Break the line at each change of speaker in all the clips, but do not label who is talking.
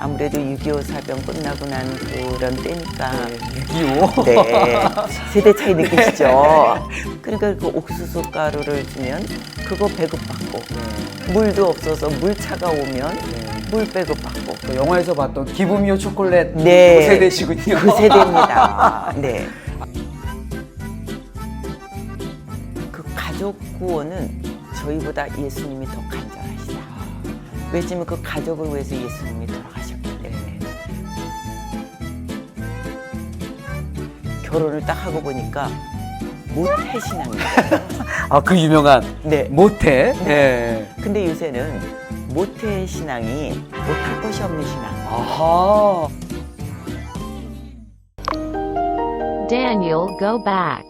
아무래도 6.25 사병 끝나고 난 그런 때니까
6.25?
네, 세대 차이 느끼시죠? 그러니까 그 옥수수 가루를 주면 그거 배급받고 물도 없어서 물차가 오면 물 배급받고
그 영화에서 봤던 기브미오 초콜릿
네.
그 세대시군요.
그 세대입니다. 네. 그 가족 구원은 저희보다 예수님이 더 간절하시다. 왜냐면 그 가족을 위해서 예수님이 돌아가셨기 때문에. 결혼을 딱 하고 보니까 모태 신앙입니다.
아, 그 유명한
네.
모태. 네.
근데 요새는 모태 신앙이 못할 것이 없는 신앙.
아하.
Daniel, go back.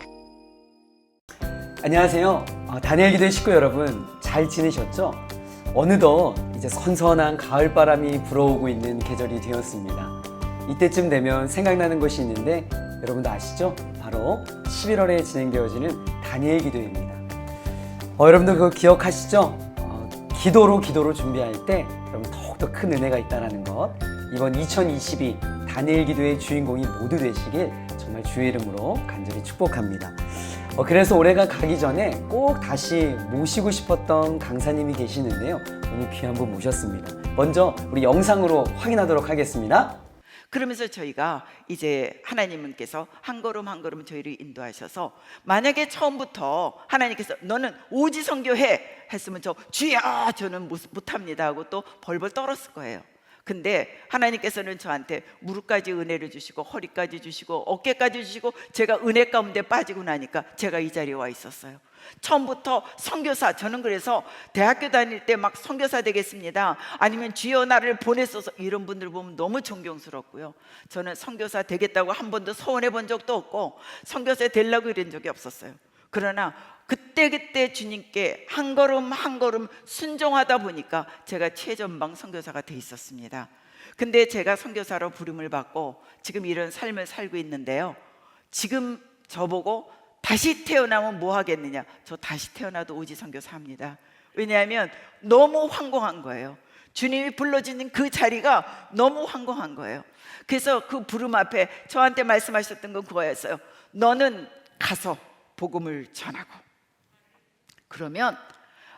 안녕하세요. 다니엘 기도의 식구 여러분, 잘 지내셨죠? 어느덧 이제 선선한 가을바람이 불어오고 있는 계절이 되었습니다. 이때쯤 되면 생각나는 것이 있는데 여러분도 아시죠? 바로 11월에 진행되어지는 다니엘 기도입니다. 여러분도 그거 기억하시죠? 기도로 준비할 때 여러분 더욱더 큰 은혜가 있다는 것. 이번 2022 다니엘 기도의 주인공이 모두 되시길 정말 주의 이름으로 간절히 축복합니다. 그래서 올해가 가기 전에 꼭 다시 모시고 싶었던 강사님이 계시는데요. 오늘 귀한 분 모셨습니다. 먼저 우리 영상으로 확인하도록 하겠습니다.
그러면서 저희가 이제 하나님께서 한 걸음 한 걸음 저희를 인도하셔서 만약에 처음부터 하나님께서 너는 오지 선교해 했으면 저 주여 저는 못합니다 하고 또 벌벌 떨었을 거예요. 근데 하나님께서는 저한테 무릎까지 은혜를 주시고 허리까지 주시고 어깨까지 주시고 제가 은혜 가운데 빠지고 나니까 제가 이 자리에 와 있었어요. 처음부터 선교사, 저는 그래서 대학교 다닐 때 막 선교사 되겠습니다 아니면 주여 나를 보냈어서 이런 분들 보면 너무 존경스럽고요. 저는 선교사 되겠다고 한 번도 소원해 본 적도 없고 선교사 되려고 이런 적이 없었어요. 그러나 그때 주님께 한 걸음 한 걸음 순종하다 보니까 제가 최전방 선교사가 돼 있었습니다. 근데 제가 선교사로 부름을 받고 지금 이런 삶을 살고 있는데요. 지금 저보고 다시 태어나면 뭐 하겠느냐? 저 다시 태어나도 오지 선교사합니다. 왜냐하면 너무 황공한 거예요. 주님이 불러주는 그 자리가 너무 황공한 거예요. 그래서 그 부름 앞에 저한테 말씀하셨던 건 그거였어요. 너는 가서 복음을 전하고. 그러면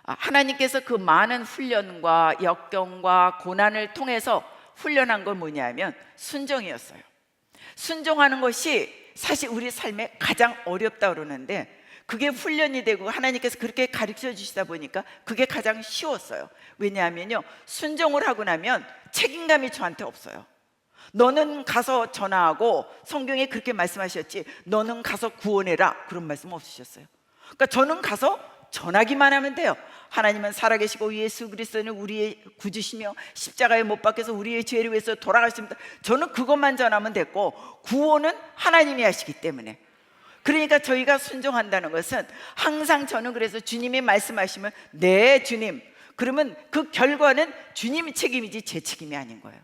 하나님께서 그 많은 훈련과 역경과 고난을 통해서 훈련한 건 뭐냐면 순종이었어요. 순종하는 것이 사실 우리 삶에 가장 어렵다 그러는데 그게 훈련이 되고 하나님께서 그렇게 가르쳐 주시다 보니까 그게 가장 쉬웠어요. 왜냐하면요, 순종을 하고 나면 책임감이 저한테 없어요. 너는 가서 전하고, 성경에 그렇게 말씀하셨지 너는 가서 구원해라 그런 말씀 없으셨어요. 그러니까 저는 가서 전하기만 하면 돼요. 하나님은 살아계시고 예수 그리스도는 우리의 구주시며 십자가에 못 박혀서 우리의 죄를 위해서 돌아가십니다. 저는 그것만 전하면 됐고 구원은 하나님이 하시기 때문에. 그러니까 저희가 순종한다는 것은 항상 저는 그래서 주님이 말씀하시면 네 주님, 그러면 그 결과는 주님의 책임이지 제 책임이 아닌 거예요.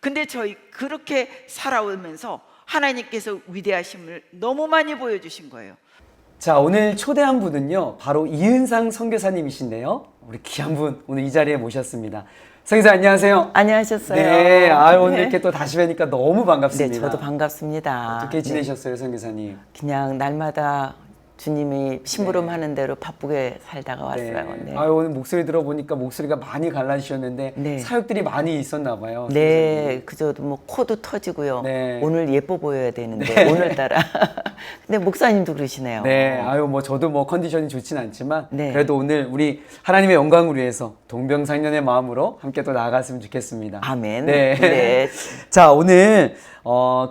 근데 저희 그렇게 살아오면서 하나님께서 위대하심을 너무 많이 보여주신 거예요.
자, 오늘 초대한 분은요, 바로 이은상 선교사님이신데요. 우리 귀한 분 오늘 이 자리에 모셨습니다. 선교사 안녕하세요.
안녕하셨어요.
네, 오늘 이렇게 또 다시 뵈니까 너무 반갑습니다.
네, 저도 반갑습니다.
어떻게 지내셨어요, 선교사님?
그냥 날마다 주님이 심부름하는 대로 바쁘게 살다가 왔어요. 네.
오늘 목소리 들어보니까 목소리가 많이 갈라지셨는데
네.
사역들이 많이 있었나 봐요.
네, 그저 뭐 코도 터지고요.
네.
오늘 예뻐 보여야 되는데 오늘따라. 근데 목사님도 그러시네요.
네, 뭐 저도 뭐 컨디션이 좋진 않지만
네.
그래도 오늘 우리 하나님의 영광을 위해서 동병상련의 마음으로 함께 또 나아갔으면 좋겠습니다.
아멘.
네.
네.
자, 오늘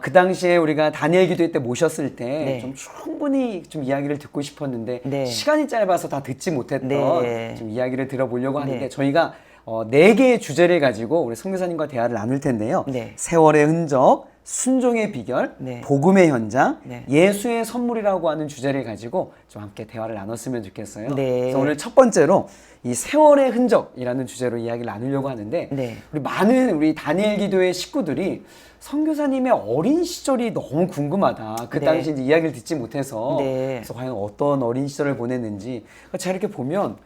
그 당시에 우리가 다니엘 기도회 때 모셨을 때
네.
좀 충분히 좀 이야기를 듣고 싶었는데
네.
시간이 짧아서 다 듣지 못했던
네.
좀 이야기를 들어보려고 하는데
네.
저희가 4개의 주제를 가지고 우리 선교사님과 대화를 나눌 텐데요.
네.
세월의 흔적, 순종의 비결,
네.
복음의 현장,
네.
예수의 선물이라고 하는 주제를 가지고 좀 함께 대화를 나눴으면 좋겠어요.
네.
그래서 오늘 첫 번째로 이 세월의 흔적이라는 주제로 이야기를 나누려고 하는데
네.
우리 다니엘 기도의 식구들이 선교사님의 어린 시절이 너무 궁금하다. 그
네.
당시 이제 이야기를 듣지 못해서
네.
그래서 과연 어떤 어린 시절을 보냈는지 제가 이렇게 보면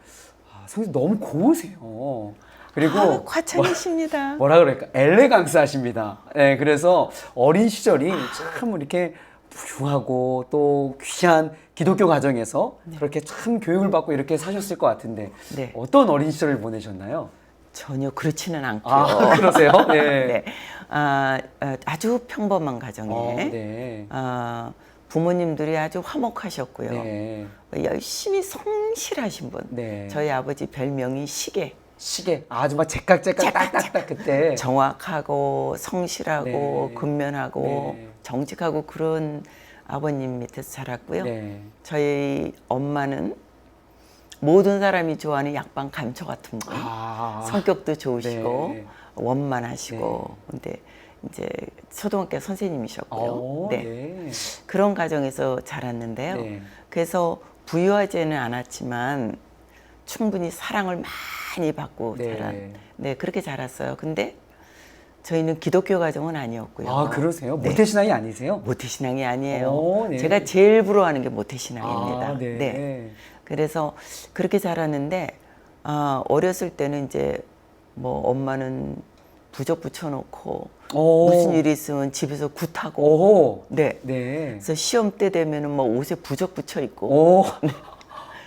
선교사 너무 고우세요. 그리고
과찬이십니다.
뭐라 그럴까 엘레강스하십니다. 네, 그래서 어린 시절이 참 이렇게 부유하고 또 귀한 기독교 가정에서 그렇게 참 교육을 받고 이렇게 사셨을 것 같은데
네.
어떤 어린 시절을 보내셨나요?
전혀 그렇지는 않고요.
아, 그러세요? 네.
네. 아주 평범한 가정에
네.
부모님들이 아주 화목하셨고요.
네.
열심히 성실하신 분.
네.
저희 아버지 별명이 시계.
시계 아주 막 제깍제깍 딱딱딱 그때
정확하고 성실하고
네.
근면하고
네.
정직하고 그런 아버님 밑에서 자랐고요.
네.
저희 엄마는 모든 사람이 좋아하는 약반 감초 같은 분. 성격도 좋으시고
네.
원만하시고 근데 이제 초등학교 선생님이셨고요. 네.
네.
그런 가정에서 자랐는데요.
네.
그래서 부유하지는 않았지만 충분히 사랑을 많이 받고
네.
자란. 네, 그렇게 자랐어요. 근데 저희는 기독교 가정은 아니었고요.
아, 그러세요?
네.
모태신앙이 아니세요?
모태신앙이 아니에요.
오, 네.
제가 제일 부러워하는 게 모태신앙입니다.
아, 네.
그래서 그렇게 자랐는데 어렸을 때는 이제 뭐 엄마는 부적 붙여놓고
오.
무슨 일이 있으면 집에서 굿하고
오호.
네.
네.
그래서 시험 때 되면은 뭐 옷에 부적 붙여 있고
오.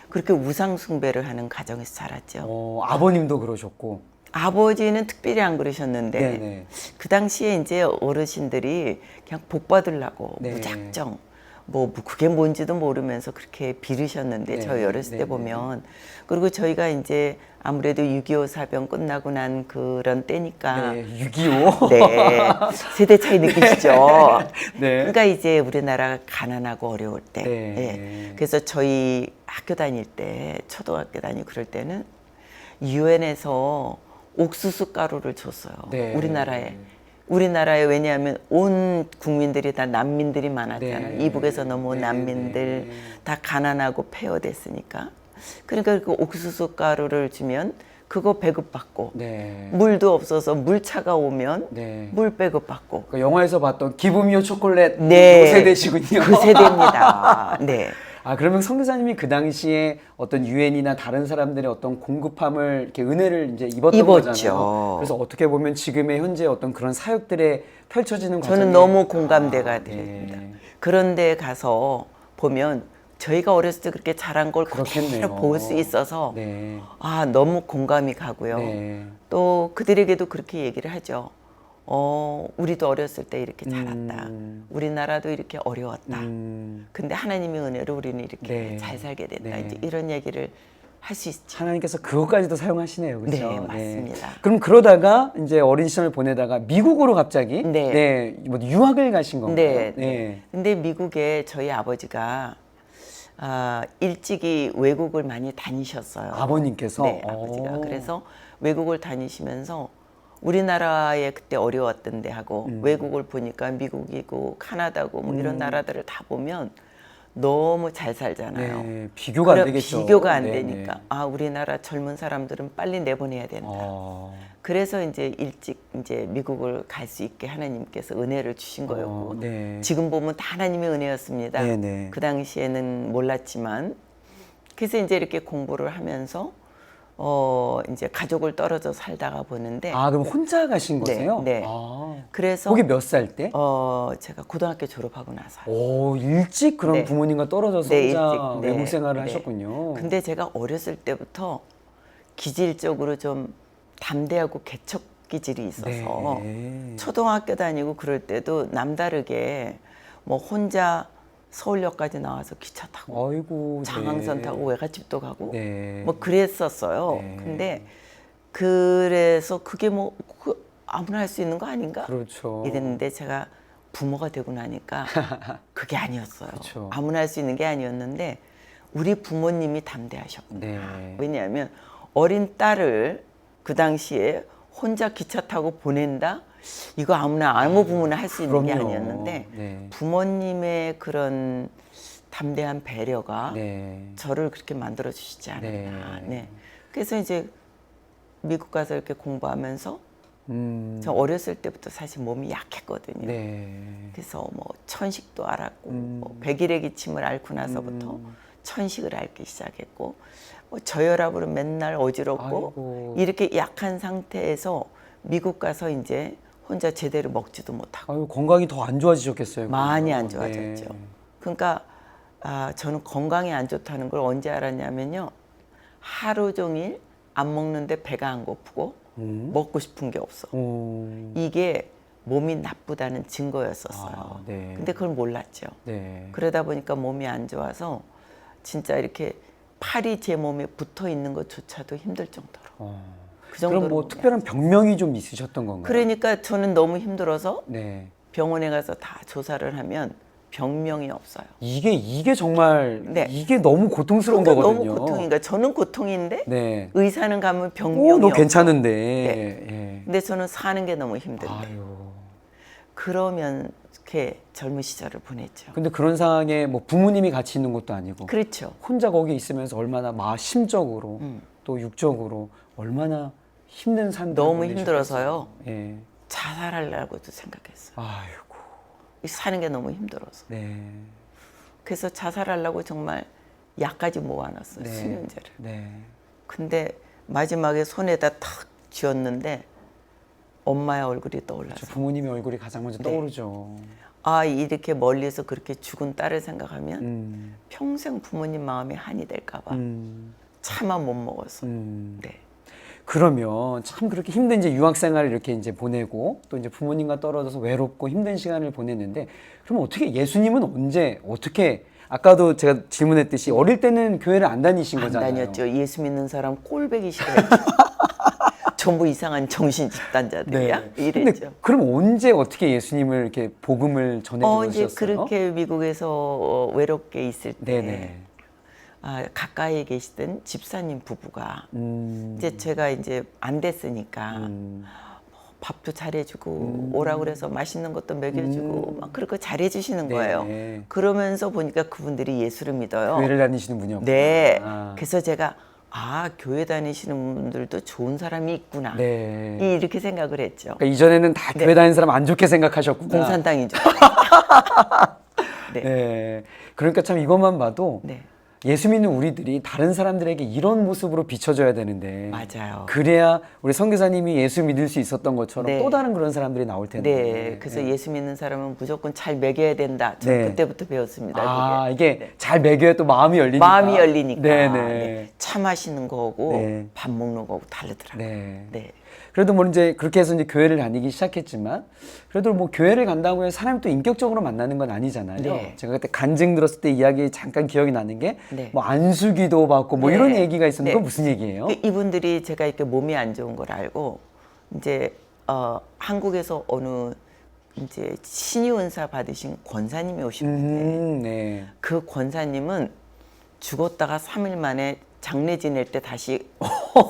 그렇게 우상 숭배를 하는 가정에서 자랐죠.
아버님도 그러셨고.
아버지는 특별히 안 그러셨는데
네네.
그 당시에 이제 어르신들이 그냥 복 받으려고
네.
무작정 뭐 그게 뭔지도 모르면서 그렇게 빌으셨는데
네.
저희 어렸을 때
네.
보면 그리고 저희가 이제 아무래도 6.25 사병 끝나고 난 그런 때니까
네. 6.25.
네. 세대 차이 느끼시죠?
네.
그러니까 이제 우리나라가 가난하고 어려울 때.
네.
예. 그래서 저희 학교 다닐 때, 초등학교 다니고 그럴 때는 유엔에서 옥수수 가루를 줬어요.
네.
우리나라에 왜냐하면 온 국민들이 다 난민들이 많았잖아요.
네.
이북에서 넘어온
네.
난민들
네.
다 가난하고 폐허됐으니까. 그러니까 그 옥수수 가루를 주면 그거 배급받고
네.
물도 없어서 물차가 오면
네.
물 배급받고
그 영화에서 봤던 기브미오 초콜릿
네.
그 세대시군요.
그 세대입니다. 네.
아, 그러면 선교사님이 그 당시에 어떤 유엔이나 다른 사람들의 어떤 공급함을 이렇게 은혜를 이제 입었던
입었죠.
거잖아요. 그래서 어떻게 보면 지금의 현재 어떤 그런 사역들에 펼쳐지는 과정이
저는 너무 공감대가 됩니다.
네.
그런데 가서 보면 저희가 어렸을 때 그렇게 자란 걸
그렇겠네요.
그대로 볼 수 있어서
네.
너무 공감이 가고요.
네.
또 그들에게도 그렇게 얘기를 하죠. 우리도 어렸을 때 이렇게 자랐다. 우리나라도 이렇게 어려웠다. 근데 하나님의 은혜로 우리는 이렇게
네.
잘 살게 됐다.
네.
이제 이런 얘기를 할 수 있죠.
하나님께서 그것까지도 사용하시네요. 그렇죠?
네, 맞습니다.
그럼 그러다가 이제 어린 시절을 보내다가 미국으로 갑자기
네.
뭐 유학을 가신 건가요?
네. 네. 근데 미국에 저희 아버지가 일찍이 외국을 많이 다니셨어요.
아버님께서?
네, 아버지가. 그래서 외국을 다니시면서 우리나라에 그때 어려웠던 데하고 외국을 보니까 미국이고 카나다고 뭐 이런 나라들을 다 보면 너무 잘 살잖아요.
네, 비교가 안
그럼
되겠죠.
비교가 안
네,
되니까 우리나라 젊은 사람들은 빨리 내보내야 된다.
네.
그래서 이제 일찍 이제 미국을 갈 수 있게 하나님께서 은혜를 주신 거였고
네.
지금 보면 다 하나님의 은혜였습니다.
네, 네.
그 당시에는 몰랐지만 그래서 이제 이렇게 공부를 하면서 이제 가족을 떨어져 살다가 보는데
그럼 혼자 가신
네,
거세요?
네.
아.
그래서
거기 몇 살 때?
제가 고등학교 졸업하고 나서요.
오, 일찍 그럼
네.
부모님과 떨어져서
네,
혼자
일찍, 네,
외국 생활을
네.
하셨군요.
근데 제가 어렸을 때부터 기질적으로 좀 담대하고 개척 기질이 있어서
네.
초등학교 다니고 그럴 때도 남다르게 뭐 혼자 서울역까지 나와서 기차 타고
아이고,
장항선
네.
타고 외갓집도 가고
네.
뭐 그랬었어요.
네.
근데 그래서 그게 뭐 아무나 할 수 있는 거 아닌가?
그렇죠.
이랬는데 제가 부모가 되고 나니까 그게 아니었어요.
그렇죠.
아무나 할 수 있는 게 아니었는데 우리 부모님이 담대하셨구나.
네.
왜냐하면 어린 딸을 그 당시에 혼자 기차 타고 보낸다? 이거 아무 부모나 할 수 있는 게
그럼요.
아니었는데
네.
부모님의 그런 담대한 배려가
네.
저를 그렇게 만들어 주시지 않았나.
네.
네. 그래서 이제 미국 가서 이렇게 공부하면서
음.
저 어렸을 때부터 사실 몸이 약했거든요.
네.
그래서 뭐 천식도 알았고 뭐 백일의 기침을 앓고 나서부터 천식을 앓기 시작했고 뭐 저혈압으로 맨날 어지럽고
아이고.
이렇게 약한 상태에서 미국 가서 이제 혼자 제대로 먹지도 못하고
아유, 건강이 더 안 좋아지셨겠어요.
많이 안
그러면.
좋아졌죠.
네.
그러니까 저는 건강이 안 좋다는 걸 언제 알았냐면요. 하루 종일 안 먹는데 배가 안 고프고 먹고 싶은 게 없어. 이게 몸이 나쁘다는 증거였었어요.
아, 네.
근데 그걸 몰랐죠.
네.
그러다 보니까 몸이 안 좋아서 진짜 이렇게 팔이 제 몸에 붙어 있는 것조차도 힘들 정도로. 그 정도로
그럼 뭐
몸이
특별한 병명이 좀 있으셨던 건가요?
그러니까 저는 너무 힘들어서
네.
병원에 가서 다 조사를 하면 병명이 없어요.
이게 정말
네.
이게 너무 고통스러운
그러니까
거거든요.
너무 고통인가. 저는 고통인데
네.
의사는 가면 병명이
오, 너
없어.
괜찮은데.
네.
예.
근데 저는 사는 게 너무 힘든데.
아유.
그러면 이렇게 젊은 시절을 보냈죠.
근데 그런 상황에 뭐 부모님이 같이 있는 것도 아니고
그렇죠.
혼자 거기 있으면서 얼마나 심적으로 또 육적으로 얼마나 힘든 삶을
너무
보내셨겠어요.
힘들어서요.
예.
자살하려고도 생각했어요.
아이고.
사는 게 너무 힘들어서.
네.
그래서 자살하려고 정말 약까지 모아놨어요.
네.
수면제를.
네.
근데 마지막에 손에다 탁 쥐었는데 엄마의 얼굴이
저
떠올라서
부모님의 얼굴이 가장 먼저
네.
떠오르죠.
이렇게 멀리서 그렇게 죽은 딸을 생각하면 평생 부모님 마음이 한이 될까 봐 차마 못 먹었어. 네.
그러면 참 그렇게 힘든 이제 유학 생활을 이렇게 이제 보내고 또 이제 부모님과 떨어져서 외롭고 힘든 시간을 보냈는데 그럼 어떻게 예수님은 언제 어떻게 아까도 제가 질문했듯이 어릴 때는 교회를 안 다니신
안
거잖아요.
다녔죠. 예수 믿는 사람 꼴배기 싫어했죠. 전부 이상한 정신 집단자들이야.
네.
이랬죠.
근데 그럼 언제 어떻게 예수님을 이렇게 복음을 전해
이제
주셨어요?
그렇게 미국에서 외롭게 있을 때
네네.
가까이에 계시던 집사님 부부가
음.
이제 제가 이제 안 됐으니까 밥도 잘해주고 오라 그래서 맛있는 것도 먹여주고 막 그렇게 잘해주시는
네.
거예요. 그러면서 보니까 그분들이 예수를 믿어요.
교회를 다니시는 분이었구나.
네.
아.
그래서 제가 교회 다니시는 분들도 좋은 사람이 있구나.
네.
이렇게 생각을 했죠.
그러니까 이전에는 다 교회 다니는 사람 안 좋게 생각하셨구나.
공산당이죠. 네.
네. 그러니까 참 이것만 봐도
네.
예수 믿는 우리들이 다른 사람들에게 이런 모습으로 비춰줘야 되는데
맞아요.
그래야 우리 선교사님이 예수 믿을 수 있었던 것처럼
네.
또 다른 그런 사람들이 나올 텐데.
네. 그래서 예수 믿는 사람은 무조건 잘 먹여야 된다. 저는
네.
그때부터 배웠습니다. 그게.
이게 잘 먹여야 또 마음이 열리니까.
마음이 열리니까.
네네.
네. 차 마시는 거하고
네.
밥 먹는 거하고 다르더라고요.
네.
네.
그래도 뭐 이제 그렇게 해서 이제 교회를 다니기 시작했지만 그래도 뭐 교회를 간다고 해서 사람이 또 인격적으로 만나는 건 아니잖아요.
네.
제가 그때 간증 들었을 때 이야기 잠깐 기억이 나는 게
네.
뭐 안수기도 받고 뭐
네.
이런 얘기가 있었는데
네.
그건 무슨 얘기예요?
이분들이 제가 이렇게 몸이 안 좋은 걸 알고 이제 한국에서 어느 이제 신유은사 받으신 권사님이 오시는데
네.
그 권사님은 죽었다가 3일 만에 장례 지낼 때 다시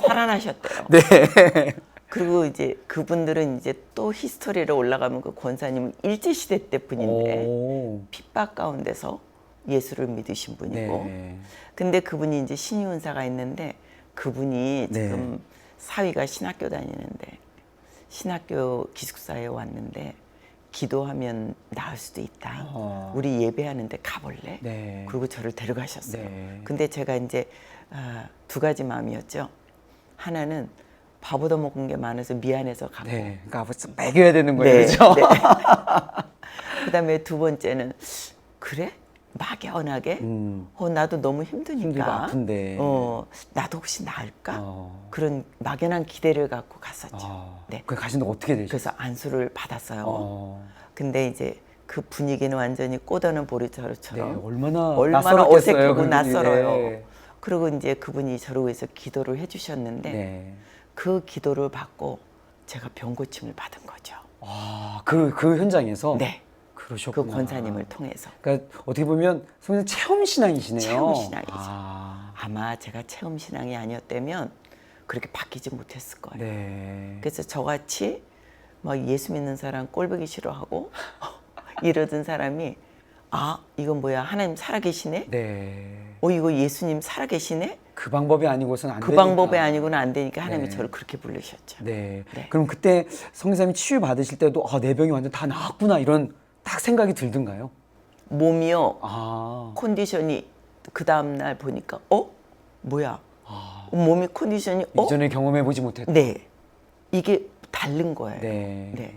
살아나셨대요.
네.
그리고 이제 그분들은 이제 또 히스토리로 올라가면 그 권사님은 일제시대 때 분인데
오.
핍박 가운데서 예수를 믿으신 분이고
네.
근데 그분이 이제 신유은사가 있는데 그분이
네.
지금 사위가 신학교 다니는데 신학교 기숙사에 왔는데 기도하면 나을 수도 있다. 우리 예배하는데 가볼래?
네.
그리고 저를 데려가셨어요.
네.
근데 제가 이제 두 가지 마음이었죠. 하나는 밥 얻어먹은 게 많아서 미안해서 가고
네. 그러니까 벌써 먹여야 되는 거예요.
네,
그렇죠?
네. 그다음에 두 번째는 그래? 막연하게 나도 너무
힘들고
힘드니까
아픈데.
나도 혹시 나을까? 그런 막연한 기대를 갖고 갔었죠. 네.
그 가신데 어떻게 되셨어요?
그래서 안수를 받았어요. 근데 이제 그 분위기는 완전히 꼬다는
네.
보리자루처럼
얼마나
얼마나
낯설었겠어요,
어색하고
그분이.
낯설어요.
네.
그리고 이제 그분이 저를 위해서 기도를 해주셨는데
네.
그 기도를 받고 제가 병 고침을 받은 거죠.
그 현장에서?
네.
그러셨구나.
그 권사님을 통해서.
그러니까 어떻게 보면 선생님 체험 신앙이시네요.
체험 신앙이죠. 아마 제가 체험 신앙이 아니었다면 그렇게 바뀌지 못했을 거예요.
네.
그래서 저같이 막 예수 믿는 사람 꼴보기 싫어하고 이러던 사람이 이건 뭐야 하나님 살아계시네?
네.
이거 예수님 살아계시네?
그 방법이 아니고서는 안
그
되니까.
방법이 아니고는 안 되니까 하나님이
네.
저를 그렇게 부르셨죠.
네.
네.
그럼 그때 성교사님 치유 받으실 때도 내 병이 완전 다 나았구나 이런 딱 생각이 들던가요?
몸이요
아.
컨디션이 그 다음 날 보니까 뭐야? 몸의 컨디션이
이전에 경험해 보지 못했던.
네. 이게 다른 거예요.
네.
네.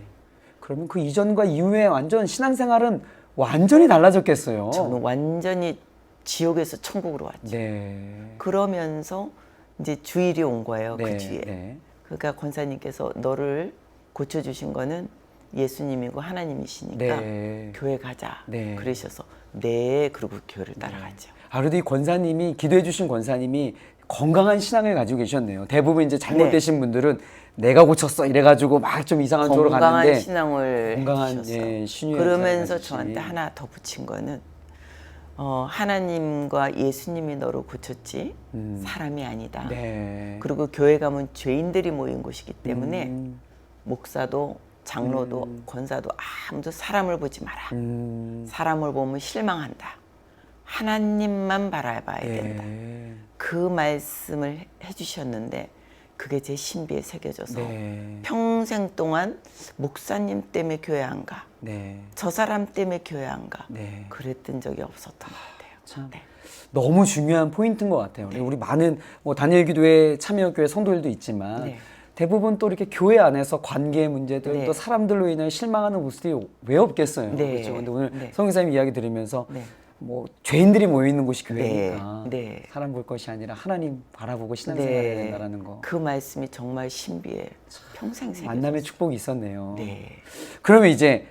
그러면 그 이전과 이후에 완전 신앙생활은 완전히 달라졌겠어요.
저는 완전히 지옥에서 천국으로 왔죠.
네.
그러면서 이제 주일이 온 거예요.
네,
그 주에.
네.
그러니까 권사님께서 너를 고쳐주신 거는 예수님이고 하나님이시니까
네.
교회 가자.
네.
그러셔서 네. 그리고 교회를 따라갔죠.
그래도 이 권사님이 기도해 주신 권사님이 건강한 신앙을 가지고 계셨네요. 대부분 이제 잘못되신 분들은 내가 고쳤어 이래가지고 막 좀 이상한 쪽으로
건강한
갔는데
신앙을
건강한
해주셨어요.
신유의
그러면서
역사를
저한테
가지신.
하나 더 붙인 거는 하나님과 예수님이 너를 고쳤지 사람이 아니다.
네.
그리고 교회 가면 죄인들이 모인 곳이기 때문에
음.
목사도 장로도 권사도 아무도 사람을 보지 마라. 사람을 보면 실망한다. 하나님만 바라봐야 된다.
네.
그 말씀을 해주셨는데 그게 제 신비에 새겨져서
네.
평생 동안 목사님 때문에 교회 안 가.
네.
저 사람 때문에 교회 안 가.
네.
그랬던 적이 없었던 것 같아요.
참
네.
너무 중요한 포인트인 것 같아요. 우리 많은 뭐 다니엘 기도회 참여교회 성도들도 있지만
네.
대부분 또 이렇게 교회 안에서 관계 문제들
네.
또 사람들로 인해 실망하는 모습이 왜 없겠어요.
네.
그렇죠. 근데 오늘
네.
성교사님 이야기 들으면서
네.
뭐 죄인들이 모여 있는 곳이 교회니까
네. 네.
사람 볼 것이 아니라 하나님 바라보고 신앙생활해야 된다라는 거.
그 말씀이 정말 신비해. 평생 새겨.
만남의 축복이 있었네요.
네.
그러면 이제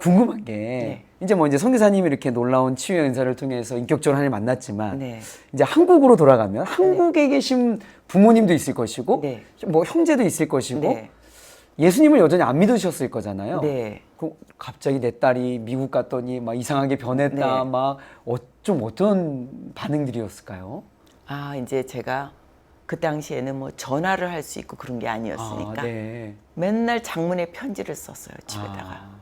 궁금한 게
네.
이제 뭐 이제 성교사님이 이렇게 놀라운 치유의 은사를 통해서 인격적으로 하나님 만났지만
네.
이제 한국으로 돌아가면 한국에 계신 부모님도 있을 것이고
네.
뭐 형제도 있을 것이고
네.
예수님을 여전히 안 믿으셨을 거잖아요.
네.
그럼 갑자기 내 딸이 미국 갔더니 막 이상하게 변했다,
네.
막 좀 어떤 반응들이었을까요?
아, 이제 제가 그 당시에는 뭐 전화를 할 수 있고 그런 게 아니었으니까
네.
맨날 장문의 편지를 썼어요, 집에다가.
아.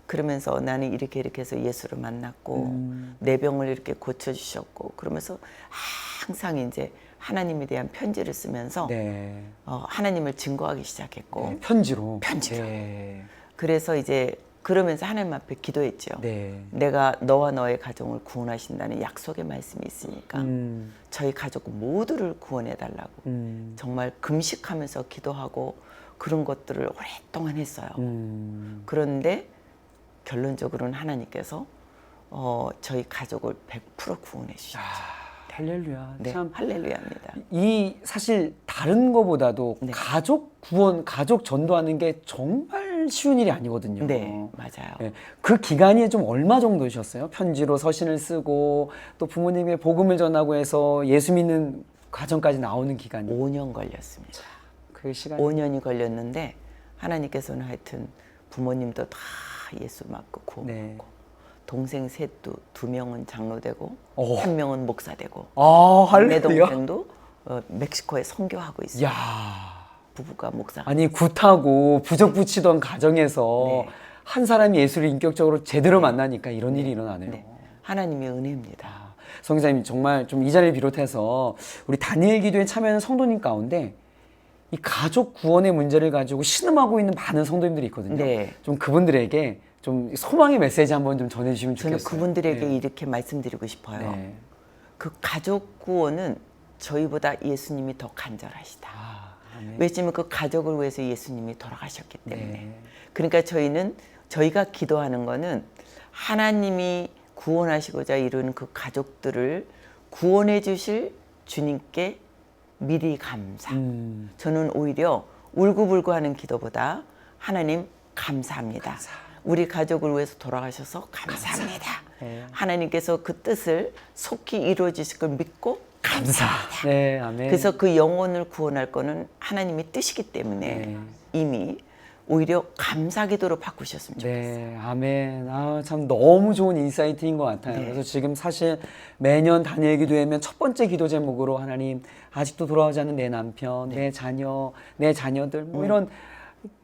그러면서 나는 이렇게 해서 예수를 만났고 내 병을 이렇게 고쳐주셨고 그러면서 항상 이제 하나님에 대한 편지를 쓰면서
네.
하나님을 증거하기 시작했고
네. 편지로.
편지로.
네.
그래서 이제 그러면서 하나님 앞에 기도했죠.
네.
내가 너와 너의 가정을 구원하신다는 약속의 말씀이 있으니까 저희 가족 모두를 구원해 달라고 정말 금식하면서 기도하고 그런 것들을 오랫동안 했어요. 그런데 결론적으로는 하나님께서 저희 가족을 100% 구원해 주셨죠.
할렐루야.
네,
참.
할렐루야입니다.
이 사실 다른 거보다도
네.
가족 구원, 가족 전도하는 게 정말 쉬운 일이 아니거든요.
네, 맞아요.
네. 그 기간이 좀 얼마 정도셨어요? 편지로 서신을 쓰고 또 부모님의 복음을 전하고 해서 예수 믿는 과정까지 나오는 기간이
5년 걸렸습니다.
그 시간
5년이 걸렸는데 하나님께서는 하여튼 부모님도 다 예수 믿고 구원받고
네.
동생 셋도 2명은 장로되고
오.
1명은 목사되고
아,
내
할렐루야.
동생도 멕시코에 선교하고 있어요.
야.
부부가 목사.
아니 굿하고 부적 붙이던 가정에서
네.
한 사람이 예수를 인격적으로 제대로 만나니까 이런 일이 일어나네요.
네. 하나님의 은혜입니다.
성기사님 정말 좀 이 자리를 비롯해서 우리 다니엘 기도에 참여하는 성도님 가운데 이 가족 구원의 문제를 가지고 신음하고 있는 많은 성도님들이 있거든요.
네.
좀 그분들에게 좀 소망의 메시지 한번 좀 전해주시면
저는
좋겠어요.
그분들에게
네.
이렇게 말씀드리고 싶어요.
네.
그 가족 구원은 저희보다 예수님이 더 간절하시다.
아멘.
왜냐면 그 가족을 위해서 예수님이 돌아가셨기 때문에.
네.
그러니까 저희가 기도하는 거는 하나님이 구원하시고자 이룬 그 가족들을 구원해 주실 주님께 미리 감사. 저는 오히려 울고불고 하는 기도보다 하나님 감사합니다. 우리 가족을 위해서 돌아가셔서 감사합니다.
네.
하나님께서 그 뜻을 속히 이루어 주실 걸 믿고 감사합니다.
네, 아멘.
그래서 그 영혼을 구원할 거는 하나님의 뜻이기 때문에
네.
이미 오히려 감사 기도로 바꾸셨으면 좋겠어요.
네, 아멘. 아, 참 너무 좋은 인사이트인 것 같아요.
네.
그래서 지금 사실 매년 다니엘 기도회면 첫 번째 기도 제목으로 하나님 아직도 돌아오지 않은 내 남편, 내 자녀, 내 자녀들 뭐 이런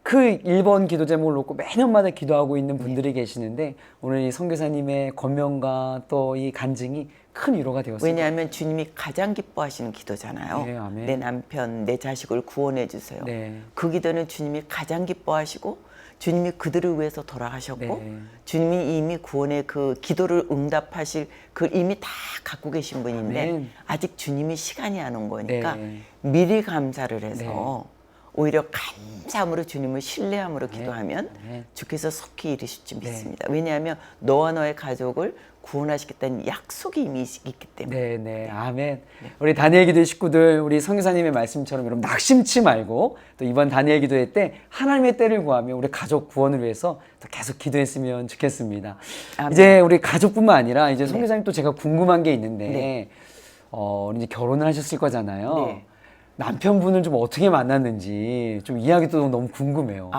그 1번 기도 제목을 놓고 매년마다 기도하고 있는 분들이 계시는데 오늘 이 선교사님의 권면과 또 이 간증이 큰 위로가 되었습니다.
왜냐하면 주님이 가장 기뻐하시는 기도잖아요.
네, 아멘.
내 남편, 내 자식을 구원해 주세요.
네.
그 기도는 주님이 가장 기뻐하시고 주님이 그들을 위해서 돌아가셨고
네.
주님이 이미 구원의 그 기도를 응답하실 그 이미 다 갖고 계신 분인데
아멘.
아직 주님이 시간이 안 온 거니까
네.
미리 감사를 해서 오히려 감사함으로 주님을 신뢰함으로 기도하면
아멘.
주께서 속히 이루실 줄
네.
믿습니다. 왜냐하면 너와 너의 가족을 구원하시겠다는 약속이 이미 있기 때문에.
네, 네, 아멘. 우리 다니엘 기도회 식구들, 우리 성교사님의 말씀처럼 여러분 낙심치 말고 또 이번 다니엘 기도회 때 하나님의 때를 구하며 우리 가족 구원을 위해서 또 계속 기도했으면 좋겠습니다.
아멘.
이제 우리 가족뿐만 아니라 이제 성교사님 또 제가 궁금한 게 있는데,
네.
이제 결혼을 하셨을 거잖아요.
네.
남편분을 좀 어떻게 만났는지 좀 이야기도 너무 궁금해요.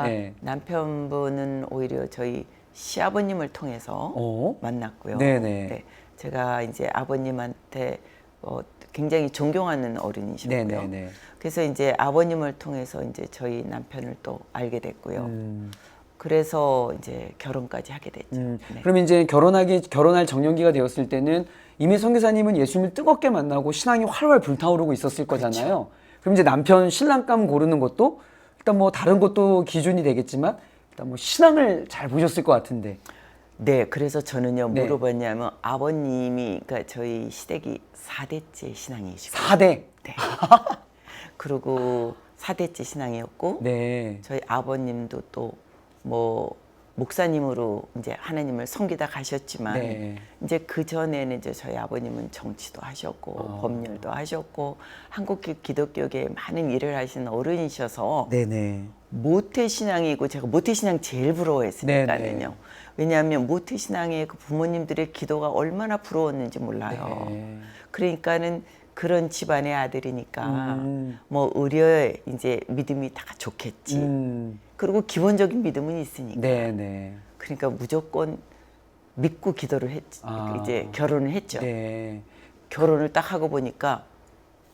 네.
남편분은 오히려 저희 시아버님을 통해서 만났고요.
네네.
네, 제가 이제 아버님한테 굉장히 존경하는 어른이셨고요.
네네네.
그래서 이제 아버님을 통해서 이제 저희 남편을 또 알게 됐고요. 그래서 이제 결혼까지 하게 됐죠. 네.
그럼 이제 결혼할 정년기가 되었을 때는 이미 선교사님은 예수님을 뜨겁게 만나고 신앙이 활활 불타오르고 있었을 거잖아요. 그럼 이제 남편 신랑감 고르는 것도 일단 뭐 다른 것도 기준이 되겠지만 일단 뭐 신앙을 잘 보셨을 것 같은데.
네, 그래서 저는요
네.
물어봤냐면 아버님이 그러니까 저희 시댁이 4대째 신앙이시고
4대.
네. 그리고 4대째 신앙이었고
네.
저희 아버님도 또 뭐 목사님으로 이제 하나님을 섬기다 가셨지만
네.
이제 그 전에는 이제 저희 아버님은 정치도 하셨고 법률도 하셨고 한국 기독교계에 많은 일을 하시는 어른이셔서
네네.
모태신앙이고 제가 모태신앙 제일 부러워했으니까는요.
네네.
왜냐하면 모태신앙의 그 부모님들의 기도가 얼마나 부러웠는지 몰라요.
네.
그러니까는 그런 집안의 아들이니까 뭐 의료에 이제 믿음이 다 좋겠지. 그리고 기본적인 믿음은 있으니까.
네네.
그러니까 무조건 믿고 기도를 했지. 이제 결혼을 했죠.
네.
결혼을 딱 하고 보니까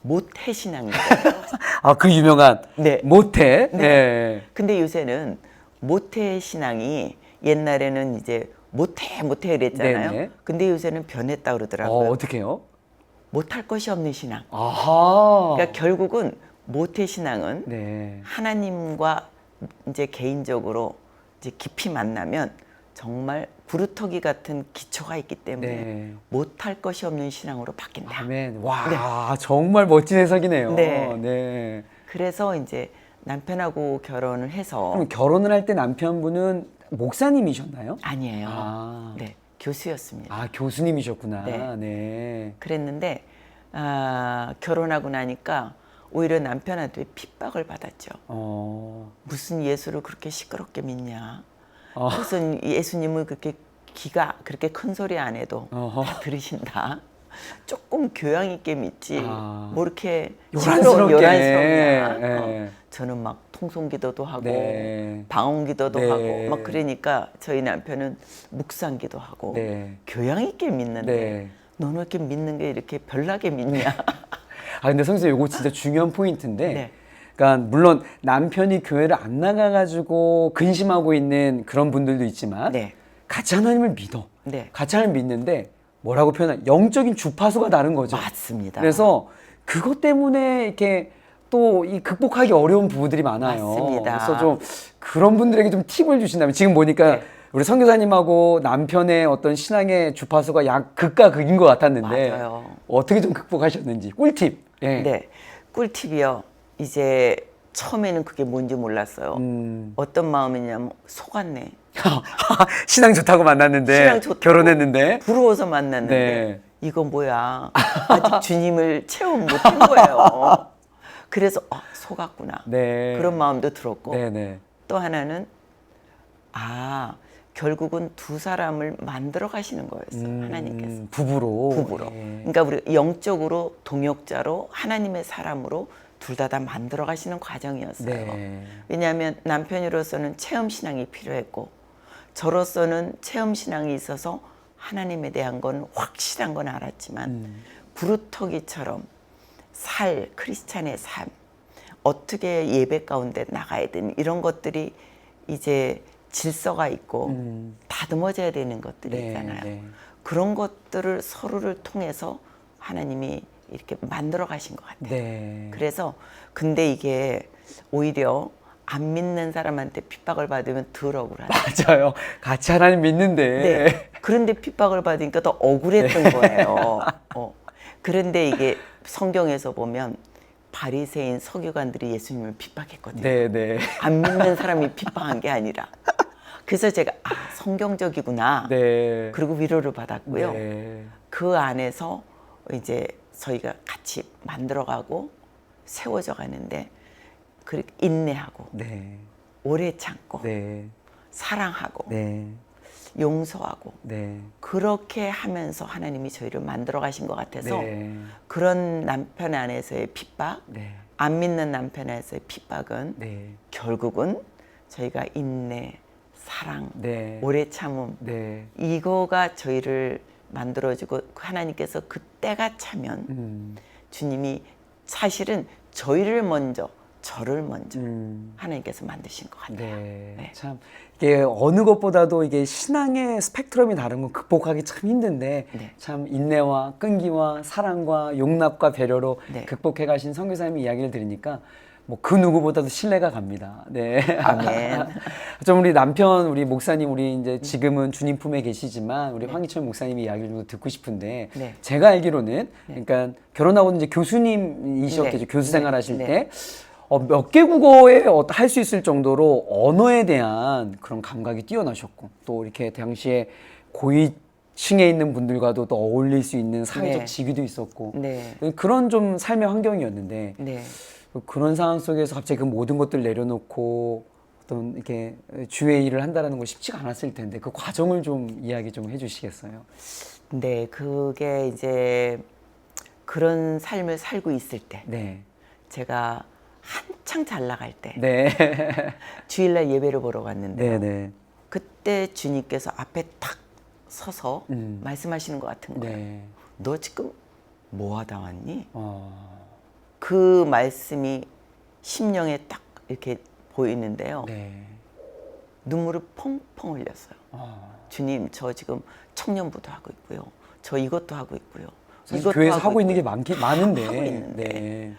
모태신앙인 거예요.
아, 그 유명한
네.
모태. 네.
근데 요새는 모태신앙이 옛날에는 이제 모태 이랬잖아요.
네네.
근데 요새는 변했다 그러더라고요.
어떻게요?
못할 것이 없는 신앙.
아하.
그러니까 결국은 모태신앙은
네.
하나님과 이제 개인적으로 이제 깊이 만나면 정말 구루터기 같은 기초가 있기 때문에
네.
못할 것이 없는 신앙으로 바뀐다.
아멘. 와, 정말 멋진 해석이네요.
네.
네.
그래서 이제 남편하고 결혼을 해서
그럼 결혼을 할 때 남편분은 목사님이셨나요?
아니에요.
아.
네, 교수였습니다.
아, 교수님이셨구나.
네.
네.
그랬는데 결혼하고 나니까 오히려 남편한테 핍박을 받았죠. 무슨 예수를 그렇게 시끄럽게 믿냐? 무슨 예수님을 그렇게 기가 그렇게 큰 소리 안 해도 다 들으신다. 조금 교양 있게 믿지. 뭐 이렇게
요란스럽게.
요란스럽냐?
네.
저는 막 통성기도도 하고
네.
방언기도도
네.
하고 막 그러니까 저희 남편은 묵상기도 하고
네.
교양 있게 믿는데
네.
너는 이렇게 믿는 게 이렇게 별나게 믿냐?
아, 근데 선생님 이거 진짜 중요한 포인트인데
네.
그러니까 물론 남편이 교회를 안 나가가지고 근심하고 있는 그런 분들도 있지만
네.
같이 하나님을 믿어.
네.
같이 하나님 믿는데 뭐라고 표현하? 영적인 주파수가 다른 거죠.
맞습니다.
그래서 그것 때문에 이렇게 또 이 극복하기 어려운 부부들이 많아요.
맞습니다.
그래서 좀 그런 분들에게 좀 팁을 주신다면 지금 보니까
네.
우리 선교사님하고 남편의 어떤 신앙의 주파수가 약 극과 극인 것 같았는데
맞아요.
어떻게 좀 극복하셨는지 꿀팁. 예.
네. 꿀팁이요. 이제 처음에는 그게 뭔지 몰랐어요. 어떤 마음이냐면 속았네.
신앙 좋다고 만났는데
신앙 좋다고
결혼했는데
부러워서 만났는데
네.
이거 뭐야. 아직 주님을 체험 못한 거예요. 그래서 속았구나.
네.
그런 마음도 들었고
네네.
또 하나는 결국은 두 사람을 만들어 가시는 거였어요. 하나님께서.
부부로.
부부로. 그러니까 우리 영적으로 동역자로 하나님의 사람으로 둘 다 만들어 가시는 과정이었어요.
네.
왜냐하면 남편으로서는 체험 신앙이 필요했고 저로서는 체험 신앙이 있어서 하나님에 대한 건 확실한 건 알았지만 구루터기처럼 크리스찬의 삶, 어떻게 예배 가운데 나가야 되는 이런 것들이 이제 질서가 있고 다듬어져야 되는 것들이
네,
있잖아요.
네.
그런 것들을 서로를 통해서 하나님이 이렇게 만들어 가신 것 같아요.
네.
그래서 근데 이게 오히려 안 믿는 사람한테 핍박을 받으면 덜 억울하다.
맞아요. 같이 하나님 믿는데.
네. 그런데 핍박을 받으니까 더 억울했던 거예요. 그런데 이게 성경에서 보면 바리새인 서기관들이 예수님을 핍박했거든요.
네, 네.
안 믿는 사람이 핍박한 게 아니라. 그래서 제가 성경적이구나.
네.
그리고 위로를 받았고요.
네.
그 안에서 이제 저희가 같이 만들어가고 세워져 가는데 그렇게 인내하고
네.
오래 참고
네.
사랑하고
네.
용서하고
네.
그렇게 하면서 하나님이 저희를 만들어 가신 것 같아서
네.
그런 남편 안에서의 핍박,
네.
안 믿는 남편 안에서의 핍박은
네.
결국은 저희가 인내, 사랑,
네.
오래 참음
네.
이거가 저희를 만들어주고 하나님께서 그 때가 차면 주님이 사실은 저희를 먼저 저를 먼저 하나님께서 만드신 것 같아요.
네.
네.
참 이게 어느 것보다도 이게 신앙의 스펙트럼이 다른 건 극복하기 참 힘든데
네.
참 인내와 끈기와 사랑과 용납과 배려로
네.
극복해 가신 선교사님의 이야기를 들으니까 뭐 그 누구보다도 신뢰가 갑니다. 네.
아멘.
좀 우리 남편, 우리 목사님, 우리 이제 지금은 주님 품에 계시지만 우리 황희철 목사님의 이야기를 좀 듣고 싶은데
네.
제가 알기로는 그러니까 결혼하고 이제 교수님이셨겠죠.
네.
교수 생활하실
네.
때 몇 개 국어에 할 수 있을 정도로 언어에 대한 그런 감각이 뛰어나셨고 또 이렇게 당시에 고위층에 있는 분들과도 또 어울릴 수 있는 사회적
네.
지위도 있었고
네.
그런 좀 삶의 환경이었는데
네.
그런 상황 속에서 갑자기 그 모든 것들 내려놓고 어떤 이렇게 주의 일을 한다라는 건 쉽지가 않았을 텐데 그 과정을 좀 이야기 좀 해주시겠어요?
네, 그게 이제 그런 삶을 살고 있을 때
네,
제가 한창 잘 나갈 때
네,
주일날 예배를 보러 갔는데
네, 네,
그때 주님께서 앞에 탁 서서 말씀하시는 것 같은 거예요.
네.
너 지금 뭐 하다 왔니?
어,
그 말씀이 심령에 딱 이렇게 보이는데요.
네,
눈물을 펑펑 흘렸어요. 주님, 저 지금 청년부도 하고 있고요. 저 이것도 하고 있고요.
사실 교회에서 하고 있는 게
있고요.
많은데,
하고 있는데.
네,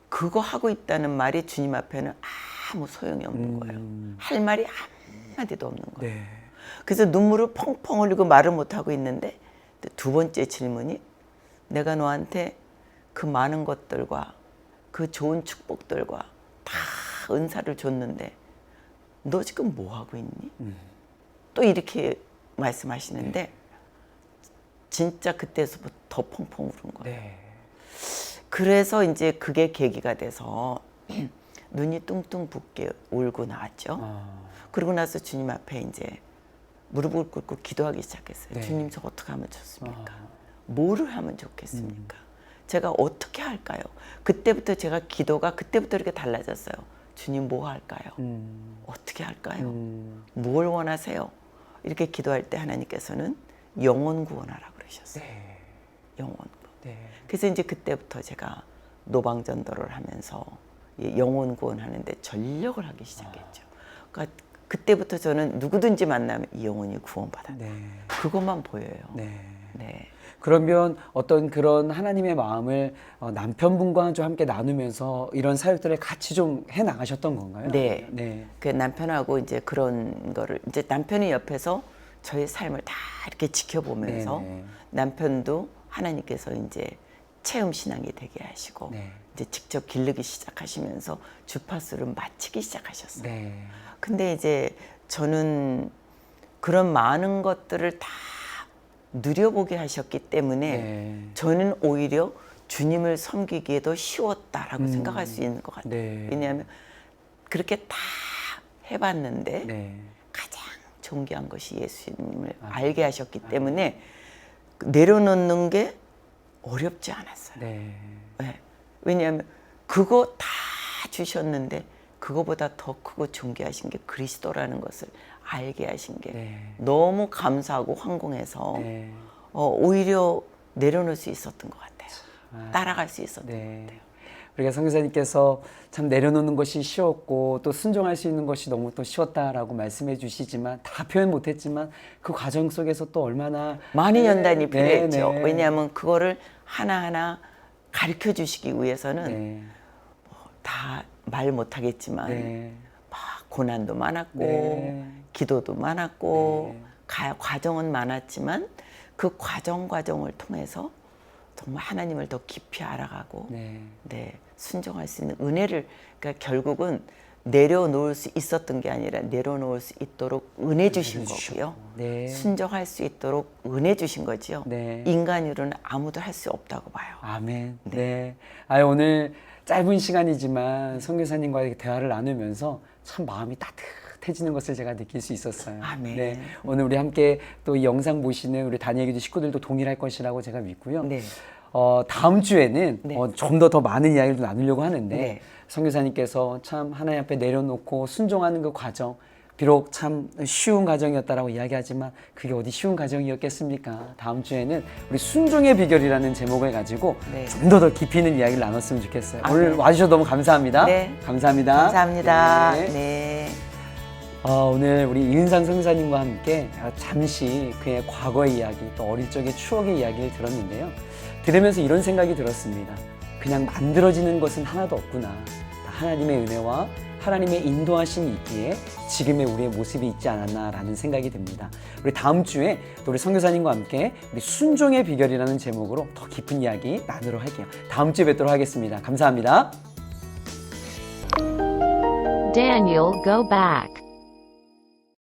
그거 하고 있다는 말이 주님 앞에는 아무 소용이 없는 거예요. 할 말이 한마디도 없는 거예요.
네,
그래서 눈물을 펑펑 흘리고 말을 못하고 있는데 두 번째 질문이 내가 너한테 그 많은 것들과 그 좋은 축복들과 다 은사를 줬는데 너 지금 뭐 하고 있니? 또 이렇게 말씀하시는데 진짜 그때서부터 더 펑펑 울은 거예요.
네,
그래서 이제 그게 계기가 돼서 눈이 뚱뚱 붓게 울고 나왔죠. 그러고 나서 주님 앞에 이제 무릎을 꿇고 기도하기 시작했어요.
네.
주님, 저 어떻게 하면 좋습니까? 뭐를 하면 좋겠습니까? 제가 어떻게 할까요? 그때부터 제가 기도가 그때부터 이렇게 달라졌어요. 주님, 뭐 할까요? 어떻게 할까요? 뭘 원하세요? 이렇게 기도할 때 하나님께서는 영혼 구원하라 그러셨어요.
네,
영혼 구원.
네,
그래서 이제 그때부터 제가 노방전도를 하면서 영혼 구원하는데 전력을 하기 시작했죠. 그러니까 그때부터 저는 누구든지 만나면 이 영혼이 구원받아.
네,
그것만 보여요.
네.
네.
그러면 어떤 그런 하나님의 마음을 남편분과 좀 함께 나누면서 이런 사역들을 같이 좀 해 나가셨던 건가요?
네.
네.
그 남편하고 이제 그런 거를 이제 남편이 옆에서 저의 삶을 다 이렇게 지켜보면서
네네.
남편도 하나님께서 이제 체험 신앙이 되게 하시고
네.
이제 직접 기르기 시작하시면서 주파수를 맞추기 시작하셨어요.
네.
근데 이제 저는 그런 많은 것들을 다 누려보게 하셨기 때문에
네.
저는 오히려 주님을 섬기기에 더 쉬웠다라고 생각할 수 있는 것 같아요.
네.
왜냐하면 그렇게 다 해봤는데
네.
가장 존귀한 것이 예수님을 알게 하셨기 때문에 내려놓는 게 어렵지 않았어요.
네.
네. 왜냐하면 그거 다 주셨는데 그거보다 더 크고 존귀하신 게 그리스도라는 것을 알게 하신 게
네.
너무 감사하고 황공해서
네.
오히려 내려놓을 수 있었던 것 같아요. 따라갈 수 있었던 것
네.
같아요.
우리가 성교사님께서 참 내려놓는 것이 쉬웠고 또 순종할 수 있는 것이 너무 또 쉬웠다라고 말씀해 주시지만 다 표현 못했지만 그 과정 속에서 또 얼마나
많이 연단이
네,
필요했죠.
네.
왜냐하면 그거를 하나하나 가르쳐 주시기 위해서는
네.
다 말 못하겠지만
네.
고난도 많았고
네.
기도도 많았고
네.
과정은 많았지만 그 과정을 통해서 정말 하나님을 더 깊이 알아가고
네.
네, 순종할 수 있는 은혜를 그러니까 결국은 내려놓을 수 있었던 게 아니라 내려놓을 수 있도록 은혜 주신 거고요.
네.
순종할 수 있도록 은혜 주신 거지요.
네.
인간으로는 아무도 할 수 없다고 봐요.
아멘. 네. 오늘 짧은 시간이지만 선교사님과의 대화를 나누면서 참 마음이 따뜻해지는 것을 제가 느낄 수 있었어요.
아멘.
네. 오늘 우리 함께 또 이 영상 보시는 우리 다니엘 교주 식구들도 동일할 것이라고 제가 믿고요.
네.
다음 주에는
네.
좀 더 많은 이야기를 나누려고 하는데
네.
선교사님께서 참 하나님 앞에 내려놓고 순종하는 그 과정, 비록 참 쉬운 과정이었다라고 이야기하지만 그게 어디 쉬운 과정이었겠습니까? 다음 주에는 우리 순종의 비결이라는 제목을 가지고
네.
좀 더 깊이 있는 이야기를 나눴으면 좋겠어요.
아,
오늘
네.
와주셔서 너무 감사합니다.
네.
감사합니다.
감사합니다.
네.
네.
오늘 우리 이은상 선교사님과 함께 잠시 그의 과거의 이야기 또 어릴 적의 추억의 이야기를 들었는데요. 들으면서 이런 생각이 들었습니다. 그냥 만들어지는 것은 하나도 없구나. 다 하나님의 은혜와 하나님의 인도하심이 있기에 지금의 우리의 모습이 있지 않았나라는 생각이 듭니다. 우리 다음 주에 또 우리 선교사님과 함께 우리 순종의 비결이라는 제목으로 더 깊은 이야기 나누도록 할게요. 다음 주에 뵙도록 하겠습니다. 감사합니다.
Daniel, go back.